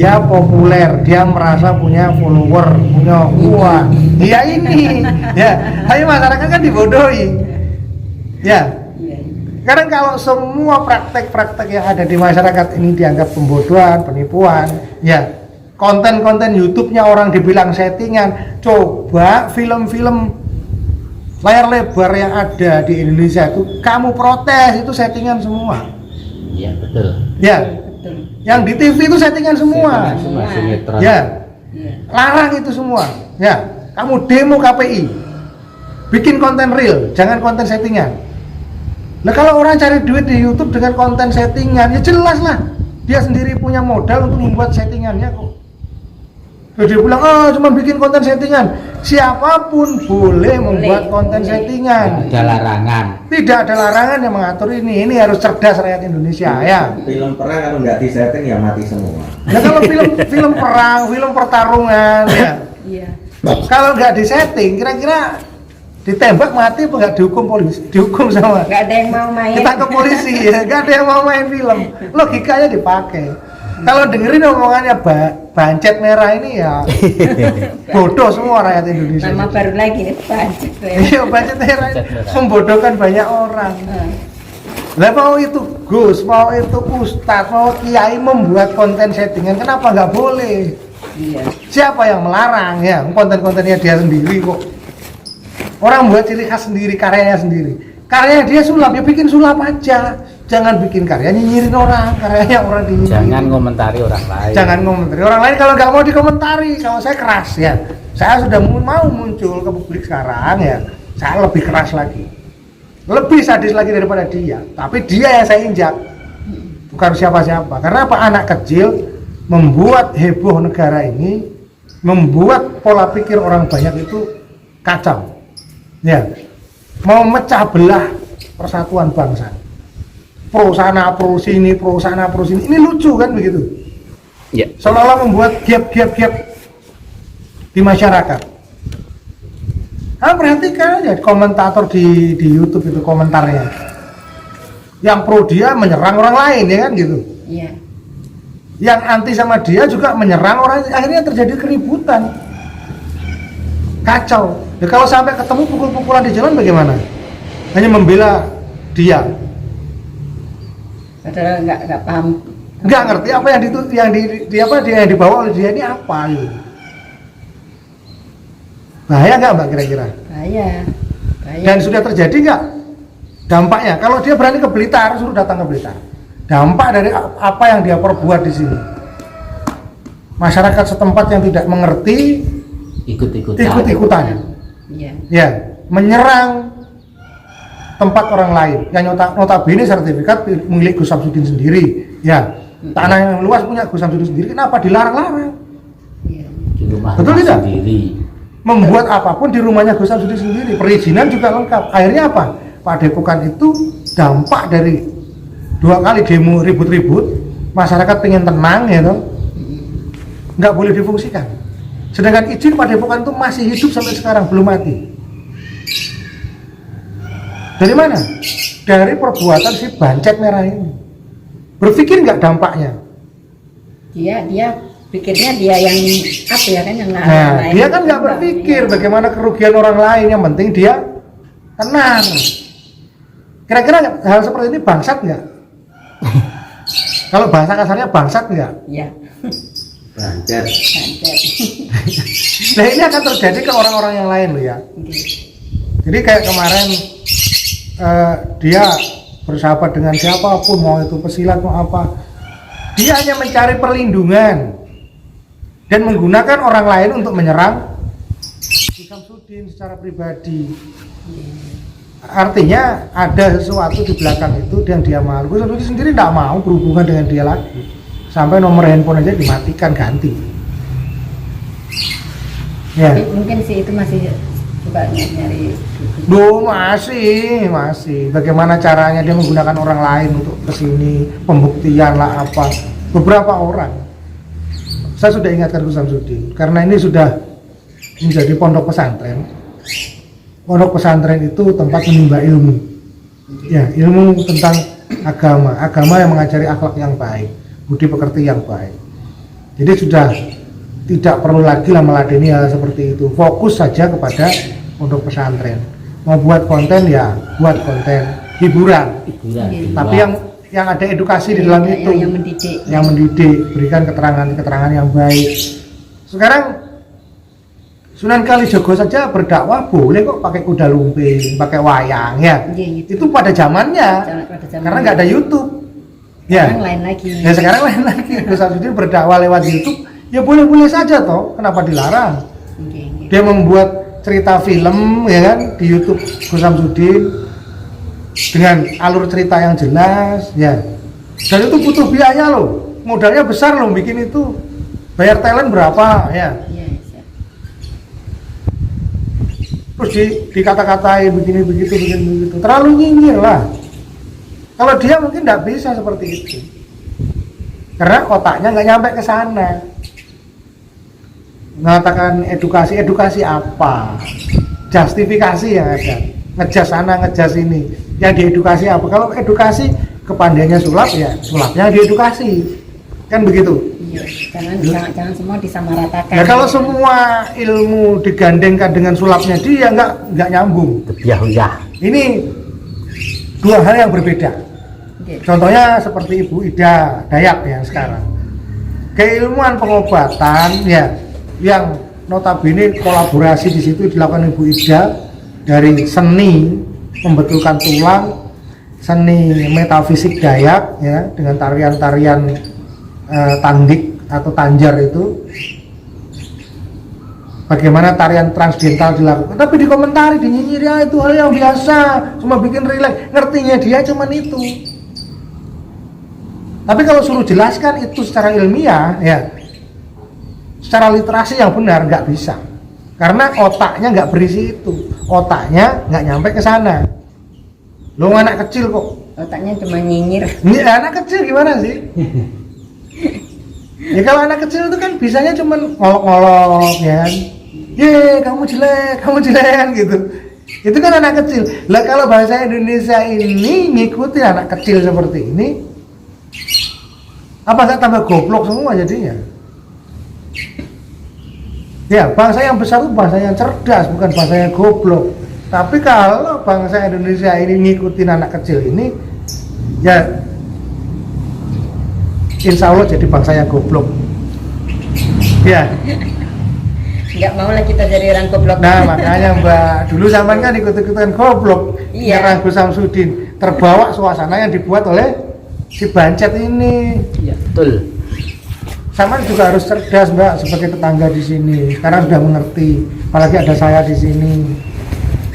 dia populer, dia merasa punya follower, punya uang. Ya ini, ya. Tapi masyarakat kan dibodohi. Ya. Karena kalau semua praktek-praktek yang ada di masyarakat ini dianggap pembodohan, penipuan, ya. Konten-konten YouTube-nya orang dibilang settingan. Coba film-film layar lebar yang ada di Indonesia itu kamu protes, itu settingan semua. Iya, betul. Ya. Yang di TV itu settingan semua. Sinetron. Ya. Larang itu semua. Ya. Kamu demo KPI. Bikin konten real, jangan konten settingan. Nah, kalau orang cari duit di YouTube dengan konten settingan, ya jelas lah. Dia sendiri punya modal untuk membuat settingannya kok. Dia bilang, oh cuma bikin konten settingan. Siapapun boleh membuat konten settingan. Tidak ada larangan. Tidak ada larangan yang mengatur ini. Ini harus cerdas rakyat Indonesia ya. Film perang kalau nggak disetting ya mati semua. Nah kalau film perang, film pertarungan ya. Iya. Kalau nggak disetting, kira-kira ditembak mati apa nggak dihukum polisi? Dihukum sama. Nggak ada yang mau main. Ditangkap polisi ya. Nggak ada yang mau main film. Logikanya dipakai. Kalau dengerin omongannya bancet merah ini ya bodoh semua rakyat Indonesia. Nama baru lagi nih bancet. Iya, bancet merah membodohkan banyak orang. Lah mau itu Gus, mau itu Ustadz, mau Kiai membuat konten settingan, kenapa nggak boleh? Iya. Siapa yang melarang ya? Konten-kontennya dia sendiri kok. Orang buat ciri khas sendiri, karyanya sendiri. Karyanya dia sulap, ya bikin sulap aja. Jangan bikin karya nyinyirin orang, karyanya orang dinyinyirin. Jangan komentari orang lain. Jangan komentari orang lain kalau nggak mau dikomentari. Kalau saya keras ya, saya sudah mau muncul ke publik sekarang ya, saya lebih keras lagi, lebih sadis lagi daripada dia. Tapi dia yang saya injak, bukan siapa-siapa. Karena apa? Anak kecil membuat heboh negara ini, membuat pola pikir orang banyak itu kacau. Ya, mau mecah belah persatuan bangsa. Pro sana, pro sini, pro sana, pro sini. Ini lucu kan begitu? Ya. Seolah-olah membuat gap di masyarakat. Nah, perhatikan aja komentator di YouTube itu komentarnya. Yang pro dia menyerang orang lain ya kan gitu. Iya. Yang anti sama dia juga menyerang orang, akhirnya terjadi keributan. Kacau. Ya, kalau sampai ketemu pukul-pukulan di jalan bagaimana? Hanya membela dia. Padahal nggak paham. Nggak ngerti apa yang dibawa oleh dia ini apa gitu. Bahaya nggak Mbak kira-kira? Bahaya. Dan sudah terjadi nggak dampaknya? Kalau dia berani ke Blitar, suruh datang ke Blitar. Dampak dari apa yang dia perbuat di sini. Masyarakat setempat yang tidak mengerti ikut-ikutan. Iya. Ya, menyerang tempat orang lain yang notabene sertifikat milik Gus Samsudin sendiri. Ya, tanah yang luas punya Gus Samsudin sendiri, kenapa dilarang-larang? Iya. Di rumah Betul tidak? sendiri. Membuat apapun di rumahnya Gus Samsudin sendiri, perizinan juga lengkap. Akhirnya apa? Pak Depokan itu dampak dari 2 kali demo ribut-ribut, masyarakat pengen tenang ya toh, nggak boleh difungsikan. Sedangkan izin Pak Depokan itu masih hidup sampai sekarang, belum mati. Dari mana? Dari perbuatan si bancet merah ini. Berpikir nggak dampaknya? Dia pikirnya dia yang apa ya kan yang Nah, dia kan nggak berpikir bagaimana kerugian orang lain. Yang penting dia tenang. Kira-kira hal seperti ini bangsat nggak? Kalau bahasa kasarnya bangsat nggak? Iya. Bancet. Bancet. Nah ini akan terjadi ke orang-orang yang lain loh ya. Jadi kayak kemarin dia bersahabat dengan siapapun, mau itu pesilat mau apa, dia hanya mencari perlindungan dan menggunakan orang lain untuk menyerang Gus Samsudin secara pribadi. Artinya ada sesuatu di belakang itu yang dia malu. Gus Samsudin sendiri tidak mau berhubungan dengan dia lagi, sampai nomor handphone aja dimatikan, ganti. Ya. Tapi mungkin sih itu masih coba nyari. Duh, masih. Bagaimana caranya dia menggunakan orang lain untuk kesini, pembuktian lah apa. Beberapa orang. Saya sudah ingatkan Gus Samsudin, karena ini sudah menjadi pondok pesantren. Pondok pesantren itu tempat menimba ilmu. Ya, ilmu tentang agama yang mengajari akhlak yang baik, budi pekerti yang baik. Jadi sudah tidak perlu lagi lah meladeni hal seperti itu. Fokus saja kepada pondok pesantren. Mau buat konten ya buat konten hiburan. Tapi yang ada edukasi di dalam itu, yang mendidik, berikan keterangan yang baik. Sekarang Sunan Kalijogo saja berdakwah boleh kok pakai kuda lumping, pakai wayang ya. Itu pada zamannya, karena nggak ada YouTube. Ya. Sekarang lain lagi. Ya sekarang lain lagi. Gus Samsudin berdakwah lewat YouTube, ya boleh-boleh saja toh. Kenapa dilarang? Dia membuat cerita film ya kan di YouTube Gus Samsudin dengan alur cerita yang jelas ya. Dan itu butuh biaya loh. Modalnya besar loh bikin itu. Bayar talent berapa ya? Terus dikata-katai begini begitu terlalu nyinyir lah. Kalau dia mungkin nggak bisa seperti itu karena otaknya nggak nyampe ke sana. Mengatakan edukasi apa, justifikasi yang ada, ngejas sana ngejas ini, yang diedukasi apa? Kalau edukasi kepandaiannya sulap ya sulapnya diedukasi, kan begitu. Jangan semua disamaratakan. Ya kalau semua ilmu digandengkan dengan sulapnya dia nggak nyambung. Ya. Ini dua hal yang berbeda. Contohnya seperti Ibu Ida Dayak yang sekarang. Keilmuan pengobatan ya yang notabene kolaborasi di situ dilakukan Ibu Ida dari seni membetulkan tulang, seni metafisik Dayak ya dengan tarian-tarian tandik atau tanjar itu, bagaimana tarian transdental dilakukan, tapi dikomentari, dinyinyir ya itu hal yang biasa, cuma bikin rileks, ngertinya dia cuman itu. Tapi kalau suruh jelaskan itu secara ilmiah ya, secara literasi yang benar nggak bisa, karena otaknya nggak berisi itu, otaknya nggak nyampe ke sana. Lo anak kecil kok, otaknya cuma nyinyir. Ini anak kecil gimana sih? Ya kalau anak kecil itu kan bisanya cuma ngolok-ngolok ya kan. Ye, kamu jelek kan gitu. Itu kan anak kecil. Lah kalau bahasa Indonesia ini ngikuti anak kecil seperti ini, apa nggak tambah goblok semua jadinya? Ya, bangsa yang besar itu bangsa yang cerdas, bukan bangsa yang goblok. Tapi kalau bangsa Indonesia ini ngikutin anak kecil ini, ya insya Allah jadi bangsa yang goblok. Ya. Nggak mau lah kita jadi orang goblok. Nah makanya Mbak, dulu zaman kan ikut-ikutan goblok. Iya. Nyerang Gus Samsudin, terbawa suasana yang dibuat oleh si Bancet ini. Iya, betul. Sama juga harus cerdas Mbak sebagai tetangga di sini. Sekarang sudah mengerti, apalagi ada saya di sini.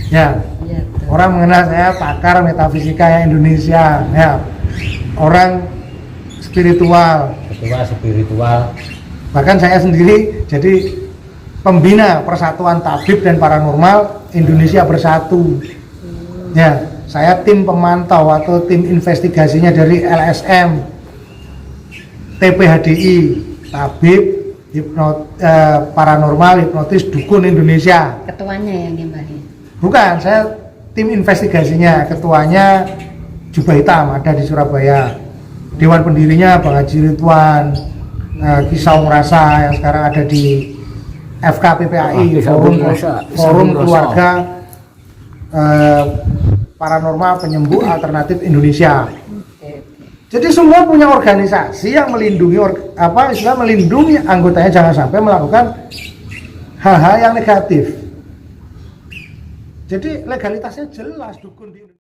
Ya. Iya, Orang mengenal saya pakar metafisika yang Indonesia. Ya. Orang spiritual. Bahkan saya sendiri jadi pembina Persatuan Tabib dan Paranormal Indonesia Bersatu. Ya, saya tim pemantau atau tim investigasinya dari LSM, TPHDI, Tabib, Paranormal, Hipnotis, Dukun Indonesia. Ketuanya yang gimana? Bukan, saya tim investigasinya, ketuanya Jubah Hitam ada di Surabaya. Dewan pendirinya Bang Haji Ridwan, Kisau Merasa yang sekarang ada di FKPPAI, Forum Keluarga Paranormal Penyembuh Alternatif Indonesia. Jadi semua punya organisasi yang melindungi melindungi anggotanya jangan sampai melakukan hal-hal yang negatif. Jadi legalitasnya jelas dukun di Indonesia.